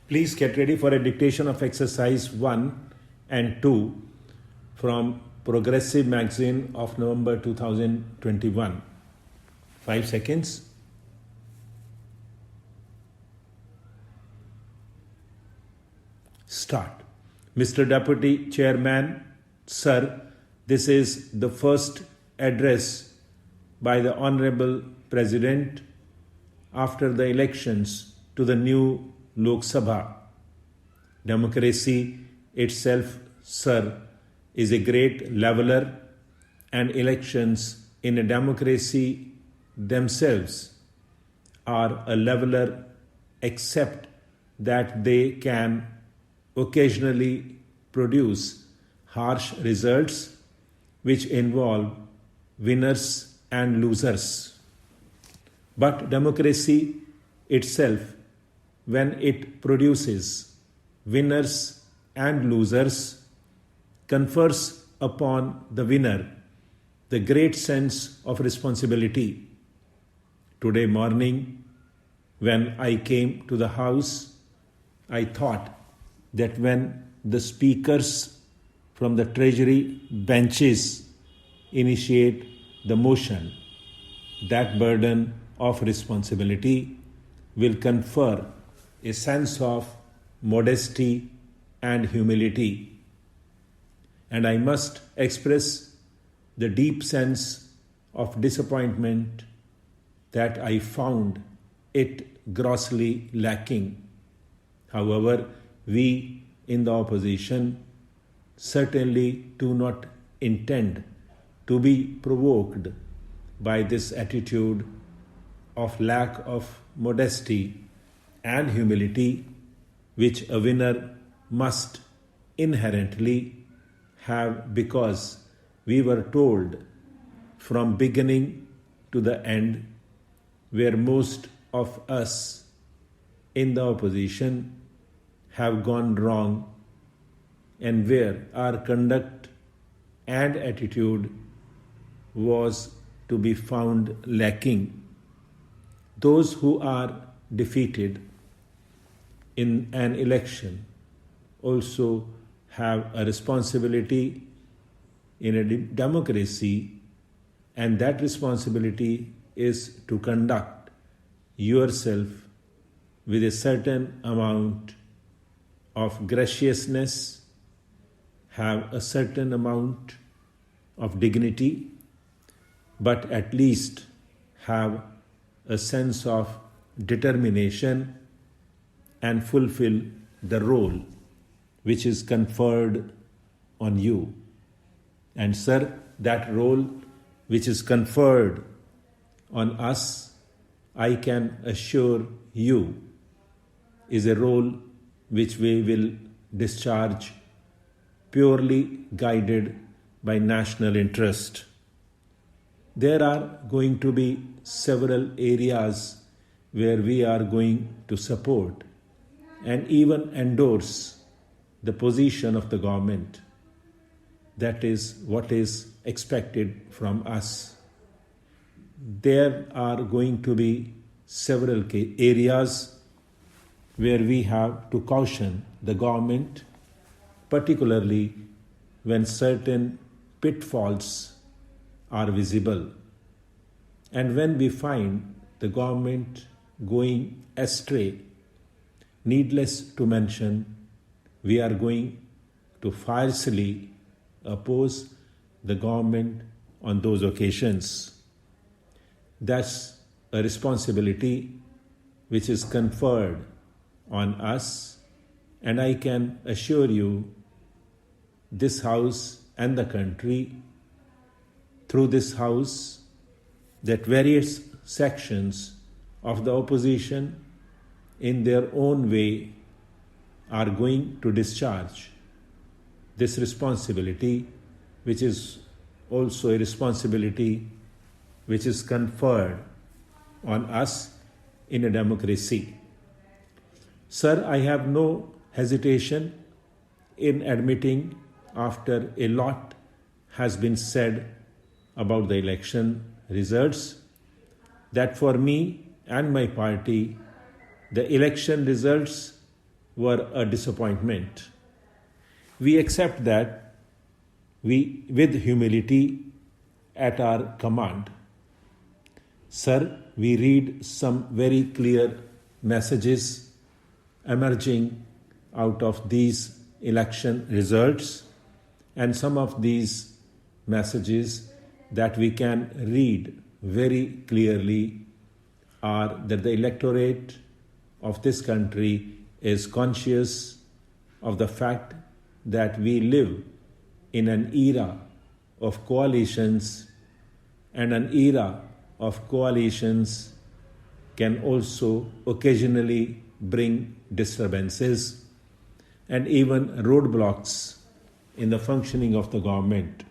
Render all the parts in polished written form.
Please get ready for a dictation of exercise 1 and 2 from Progressive Magazine of November 2021. 5 seconds. Start. Mr. Deputy Chairman, Sir, this is the first address by the Honorable President after the elections to the new Lok Sabha. Democracy itself, sir, is a great leveler, and elections in a democracy themselves are a leveler, except that they can occasionally produce harsh results which involve winners and losers. But democracy itself, when it produces winners and losers, confers upon the winner the great sense of responsibility. Today morning, when I came to the house, I thought that when the speakers from the Treasury benches initiate the motion, that burden of responsibility will confer a sense of modesty and humility. And I must express the deep sense of disappointment that I found it grossly lacking. However, we in the opposition certainly do not intend to be provoked by this attitude of lack of modesty and humility which a winner must inherently have, because we were told from beginning to the end, where most of us in the opposition have gone wrong and where our conduct and attitude was to be found lacking. Those who are defeated in an election also have a responsibility in a democracy, and that responsibility is to conduct yourself with a certain amount of graciousness, have a certain amount of dignity, but at least have a sense of determination and fulfill the role which is conferred on you. And sir, that role which is conferred on us, I can assure you, is a role which we will discharge purely guided by national interest. There are going to be several areas where we are going to support and even endorse the position of the government. That is what is expected from us. There are going to be several areas where we have to caution the government, particularly when certain pitfalls are visible. And when we find the government going astray, needless to mention, we are going to fiercely oppose the government on those occasions. That's a responsibility which is conferred on us, and I can assure you, this House and the country, through this House, that various sections of the opposition in their own way are going to discharge this responsibility, which is also a responsibility which is conferred on us in a democracy. Sir, I have no hesitation in admitting, after a lot has been said about the election results, that for me and my party, the election results were a disappointment. We accept that with humility at our command. Sir, we read some very clear messages emerging out of these election results, and some of these messages that we can read very clearly are that the electorate of this country is conscious of the fact that we live in an era of coalitions, and an era of coalitions can also occasionally bring disturbances and even roadblocks in the functioning of the government.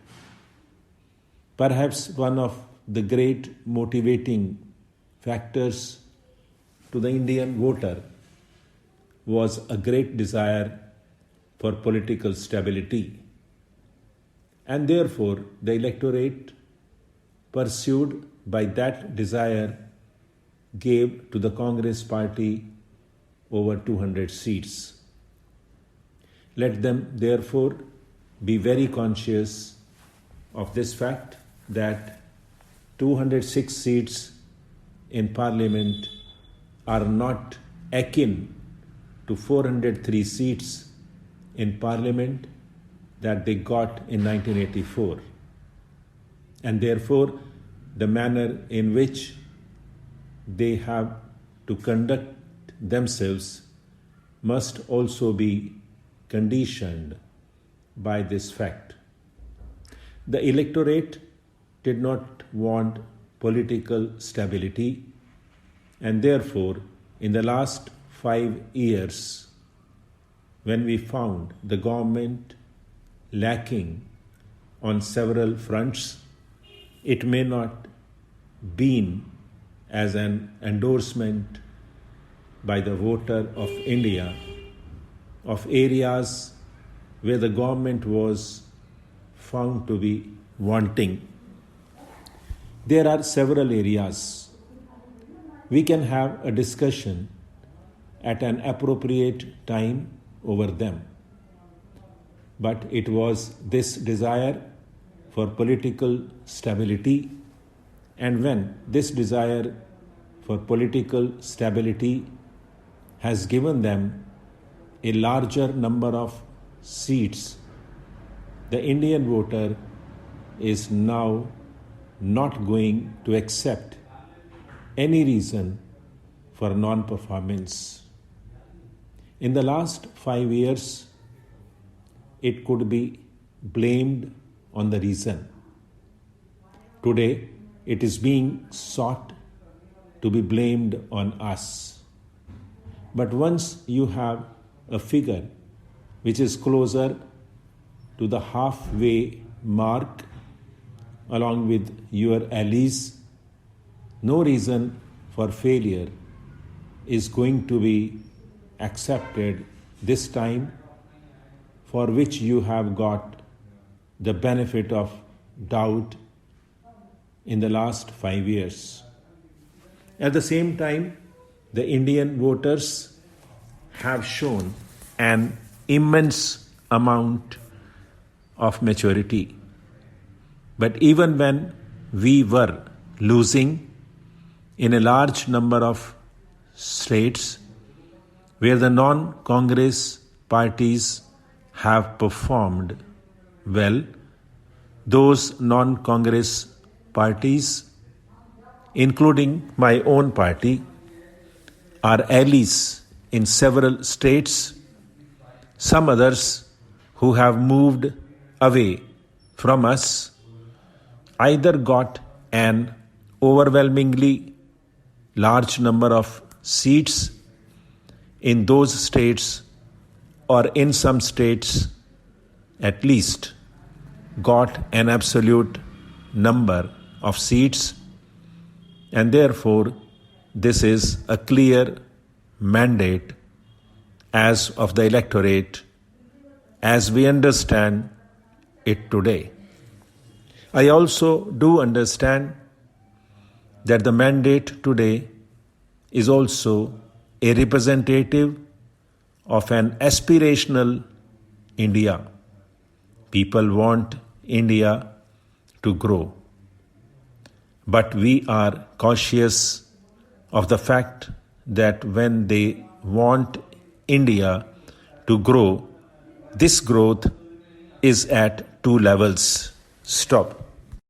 Perhaps one of the great motivating factors to the Indian voter was a great desire for political stability. And therefore, the electorate, pursued by that desire, gave to the Congress party over 200 seats. Let them therefore be very conscious of this fact that 206 seats in Parliament are not akin to 403 seats in Parliament that they got in 1984. And therefore, the manner in which they have to conduct themselves must also be conditioned by this fact. The electorate did not want political stability, and therefore, in the last 5 years, when we found the government lacking on several fronts, it may not been as an endorsement by the voter of India of areas where the government was found to be wanting. There are several areas. We can have a discussion at an appropriate time over them. But it was this desire for political stability, and when this desire for political stability has given them a larger number of seats, the Indian voter is now not going to accept any reason for non-performance. In the last 5 years, it could be blamed on the reason. Today, it is being sought to be blamed on us. But once you have a figure which is closer to the halfway mark along with your allies, no reason for failure is going to be accepted this time, for which you have got the benefit of doubt in the last 5 years. At the same time, the Indian voters have shown an immense amount of maturity. But even when we were losing in a large number of states where the non-Congress parties have performed well, those non-Congress parties, including my own party, are allies in several states. Some others who have moved away from us either got an overwhelmingly large number of seats in those states, or in some states at least got an absolute number of seats, and therefore this is a clear mandate as of the electorate as we understand it today. I also do understand that the mandate today is also a representative of an aspirational India. People want India to grow. But we are cautious of the fact that when they want India to grow, this growth is at two levels. Stop.